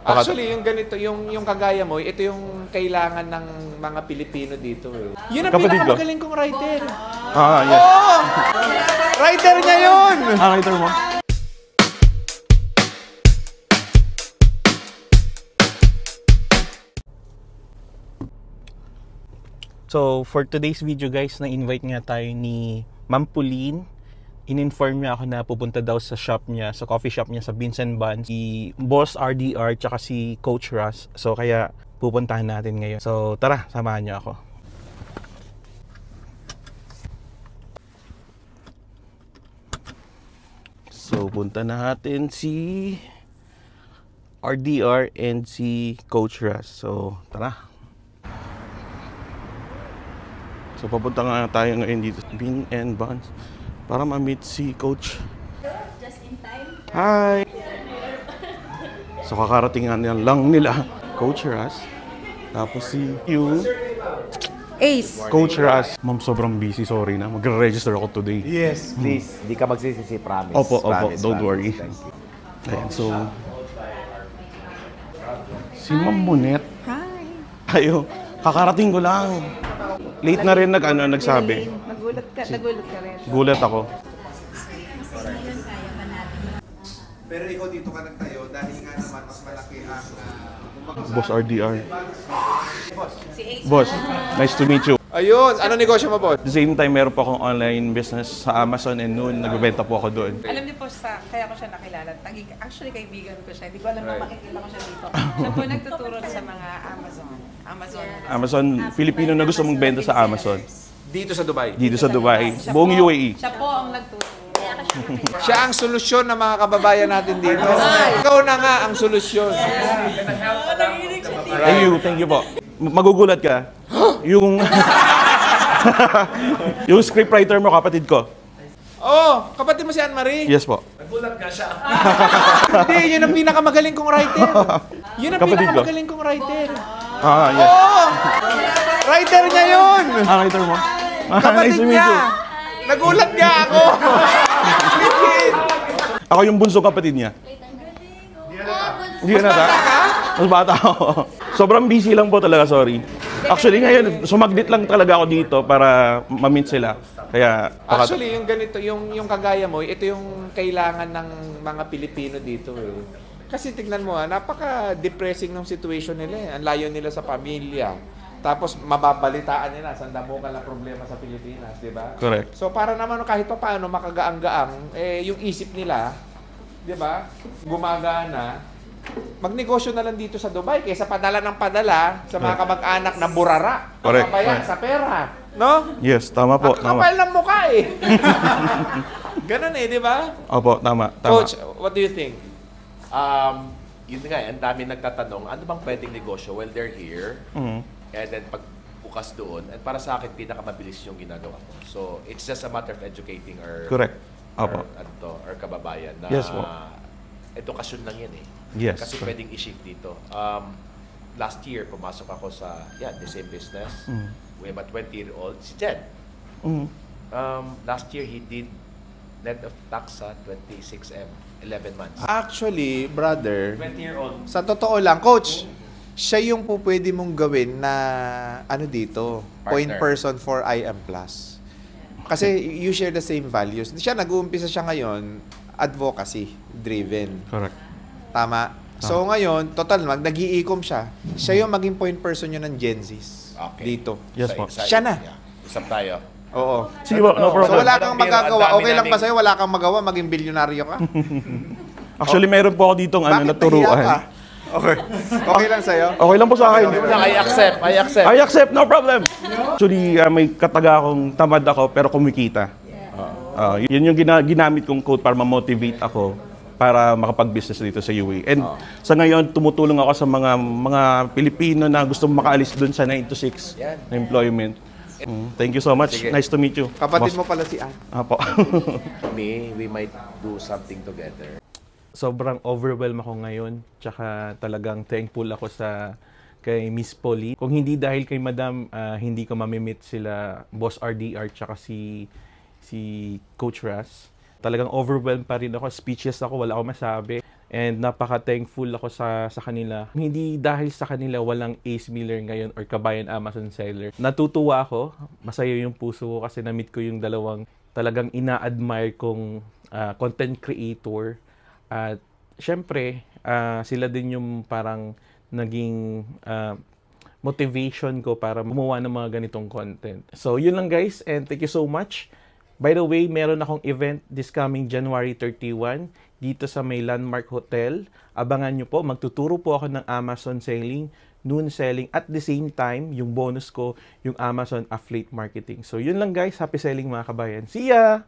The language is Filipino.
Actually, yung ganito, yung kagaya mo, ito yung kailangan ng mga Pilipino dito eh. Yun ang pinakamagaling kong writer. Yes. Oo! Writer niya yun! Writer mo? So, for today's video guys, na-invite nga tayo ni Ma'am Pauline. In-inform niya ako na pupunta daw sa shop niya, sa coffee shop niya sa Beans and Buns, si Boss RDR tsaka si Coach Russ. So, kaya pupuntahan natin ngayon. So, tara, samahan niyo ako. So, punta natin si RDR and si Coach Russ. So, tara. So, papunta nga tayo ngayon dito sa Beans and Buns para ma-meet si Coach. Just in time. Hi! So, kakaratingan lang nila Coach Russ. Tapos si you, Ace. Coach Russ. Ma'am, sobrang busy. Sorry na. Magre-register ako today. Yes, please. Di ka magsisisi, promise. Opo, Promise, don't promise. worry. Thank you. Ayan, so si Ma'am Monet. Hi. Ayo, kakarating ko lang. Late na rin nagsabi. Nagulat ka rin. Gulat ako. Pero ikaw dito ka nagtayo dahil nga naman mas malaki ang Boss RDR. Boss, nice to meet you. Ayun, ano negosyo mo, boss? At the same time, meron po akong online business sa Amazon and noon, nagbebenta po ako doon. Alam niyo po, kaya ko siya nakilala. Actually, kaibigan ko siya. Hindi ko alam na makikita ko siya dito. Siya po nagtuturo sa mga Amazon. Filipino na gusto mong benta sa Amazon. Dito sa Dubai. Dito sa Dubai, Siya buong po- UAE. Siya po ang nagtuturo. Siya ang solusyon ng mga kababayan natin dito. Ikaw na nga ang solusyon. Thank you po. Magugulat ka. Yung yung scriptwriter mo, kapatid ko. Oh, kapatid mo si Anne-Marie? Yes po. Hindi, yun ang pinakamagaling kong writer. Yun ang Kapatid ko. pinakamagaling kong writer. Yes. Oo! Writer niya yun! Writer mo? Kapatid Nice to meet niya! you. Nagulat nga ako! Ako yung bunso kapatid niya. Hindi na ta? Mas bata ako. Sobrang busy lang po talaga, sorry. Actually ngayon, sumaglit lang talaga ako dito para ma-meet sila. Kaya Actually, yung ganito, yung kagaya mo, ito yung kailangan ng mga Pilipino dito eh. Kasi tignan mo napaka-depressing ng situation nila eh. Ang layo nila sa pamilya. Tapos mababalitaan nila sa damukan na problema sa Pilipinas, di ba? Correct. So para naman kahit pa paano makagaang-gaang, yung isip nila, di ba, gumagana, magnegosyo na lang dito sa Dubai kaysa padala ng padala sa mga kamag-anak na burara. Correct. Papaya sa pera. No? yes, tama po. Ang Tama. kapal ng mukha eh. Ganun eh, di ba? Opo, tama. Coach, what do you think? Yun nga, ang dami nagtatanong, ano bang pwedeng negosyo while they're here? Mhm. And then pag bukas doon, at para sa akin, pinakamabilis yung ginagawa ko. So, it's just a matter of educating our Correct. Opo. our kababayan na Yes po. edukasyon lang yan eh. Yes. Kasi pwedeng i-shift dito. Last year, pumasok ako sa the same business. We have a 20-year-old, si Jen. Mhm. Last year, he did net of tax sa 26M, 11 months. Actually, brother, 20-year-old. sa totoo lang, coach, siya yung po pwede mong gawin na ano dito, point Partner. person for IM Plus. Kasi you share the same values. Siya, nag-uumpisa siya ngayon, advocacy driven. Correct. Tama? So ngayon, total, nag-i-ecom siya. Siya yung maging point person yun ng Gen Zs dito. Yes po. Siya na. Usap tayo. Oo. Sige po, no So problem. wala kang Ang magagawa. dami Okay lang ba naming- sa'yo? Wala kang magawa, maging bilyonaryo ka? Actually, meron po ako ditong Bakit nahiya ka? naturuan. Okay. Okay lang sa'yo? Okay lang po sa akin. I accept. I accept, no problem. Actually, may kataga akong tamad ako pero kumikita. Yun yung ginamit kong code para ma-motivate ako para makapag-business dito sa UAE. And sa ngayon, tumutulong ako sa mga Pilipino na gusto makaalis dun sa 9 to 6 na employment. Thank you so much. Sige. Nice to meet you. Kapatid mo pala si Ann. Apo. We might do something together. Sobrang overwhelmed ako ngayon. Tsaka talagang thankful ako kay Miss Pauline. Kung hindi dahil kay Madam, hindi ko mamimit sila Boss RDR tsaka si Coach Russ. Talagang overwhelmed pa rin ako. Speechless ako. Wala akong masabi. And napaka-thankful ako sa kanila. Hindi dahil sa kanila walang Ace Miller ngayon or Kabayan Amazon seller. Natutuwa ako, masaya yung puso ko kasi na-meet ko yung dalawang talagang ina-admire kong content creator. At syempre, sila din yung parang naging motivation ko para gumawa ng mga ganitong content. So yun lang guys, and thank you so much. By the way, meron akong event this coming January 31 dito sa may Landmark Hotel. Abangan nyo po, magtuturo po ako ng Amazon selling, noon selling, at the same time, yung bonus ko, yung Amazon affiliate marketing. So yun lang guys, happy selling mga kabayan. See ya!